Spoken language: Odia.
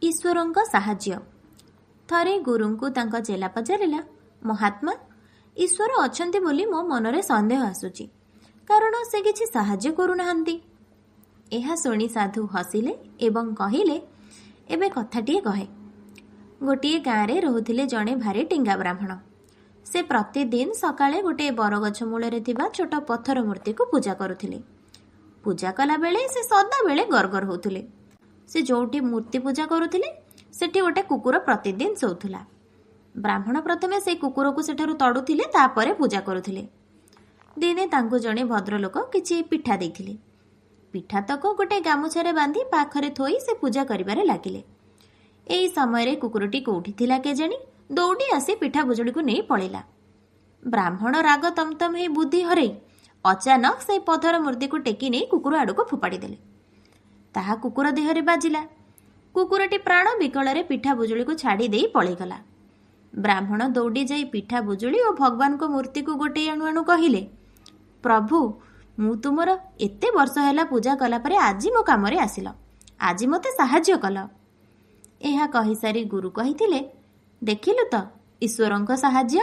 ଈଶ୍ୱରଙ୍କ ସାହାଯ୍ୟ। ଥରେ ଗୁରୁଙ୍କୁ ତାଙ୍କ ଚେଲା ପଚାରିଲା, ମହାତ୍ମା, ଈଶ୍ୱର ଅଛନ୍ତି ବୋଲି ମୋ ମନରେ ସନ୍ଦେହ ଆସୁଛି, କାରଣ ସେ କିଛି ସାହାଯ୍ୟ କରୁନାହାନ୍ତି। ଏହା ଶୁଣି ସାଧୁ ହସିଲେ ଏବଂ କହିଲେ, ଏବେ କଥାଟିଏ କହେ। ଗୋଟିଏ ଗାଁରେ ରହୁଥିଲେ ଜଣେ ଭାରି ଟିଙ୍ଗା ବ୍ରାହ୍ମଣ। ସେ ପ୍ରତିଦିନ ସକାଳେ ଗୋଟିଏ ବରଗଛ ମୂଳରେ ଥିବା ଛୋଟ ପଥର ମୂର୍ତ୍ତିକୁ ପୂଜା କରୁଥିଲେ। ପୂଜା କଲାବେଳେ ସେ ସଦାବେଳେ ଗର୍ଗର ହେଉଥିଲେ। ସେ ଯେଉଁଠି ମୂର୍ତ୍ତି ପୂଜା କରୁଥିଲେ ସେଠି ଗୋଟେ କୁକୁର ପ୍ରତିଦିନ ଶୋଉଥିଲା। ବ୍ରାହ୍ମଣ ପ୍ରଥମେ ସେଇ କୁକୁରକୁ ସେଠାରୁ ତଡ଼ୁଥିଲେ, ତାପରେ ପୂଜା କରୁଥିଲେ। ଦିନେ ତାଙ୍କୁ ଜଣେ ଭଦ୍ରଲୋକ କିଛି ପିଠା ଦେଇଥିଲେ। ପିଠାତକ ଗୋଟେ ଗାମୁଛାରେ ବାନ୍ଧି ପାଖରେ ଥୋଇ ସେ ପୂଜା କରିବାରେ ଲାଗିଲେ। ଏହି ସମୟରେ କୁକୁରଟି କେଉଁଠି ଥିଲା କେଜାଣି ଦୌଡ଼ି ଆସି ପିଠା ବୁଜୁଳିକୁ ନେଇ ପଳେଇଲା। ବ୍ରାହ୍ମଣ ରାଗ ତମତମ ହେଇ ବୁଦ୍ଧି ହରେଇ ଅଚାନକ ସେଇ ପଥର ମୂର୍ତ୍ତିକୁ ଟେକି ନେଇ କୁକୁର ଆଡ଼କୁ ଫୋପାଡ଼ି ଦେଲେ। ତାହା କୁକୁର ଦେହରେ ବାଜିଲା। କୁକୁରଟି ପ୍ରାଣ ବିକଳରେ ପିଠା ବୁଜୁଳିକୁ ଛାଡ଼ି ଦେଇ ପଳେଇଗଲା। ବ୍ରାହ୍ମଣ ଦୌଡ଼ି ଯାଇ ପିଠା ବୁଜୁଳି ଓ ଭଗବାନଙ୍କ ମୂର୍ତ୍ତିକୁ ଗୋଟେଇ ଆଣୁ ଆଣୁ କହିଲେ, ପ୍ରଭୁ, ମୁଁ ତୁମର ଏତେ ବର୍ଷ ହେଲା ପୂଜା କଲା ପରେ ଆଜି ମୋ କାମରେ ଆସିଲ। ଆଜି ମୋତେ ସାହାଯ୍ୟ କଲ। ଏହା କହିସାରି ଗୁରୁ କହିଥିଲେ, ଦେଖିଲୁ ତ ଈଶ୍ୱରଙ୍କ ସାହାଯ୍ୟ।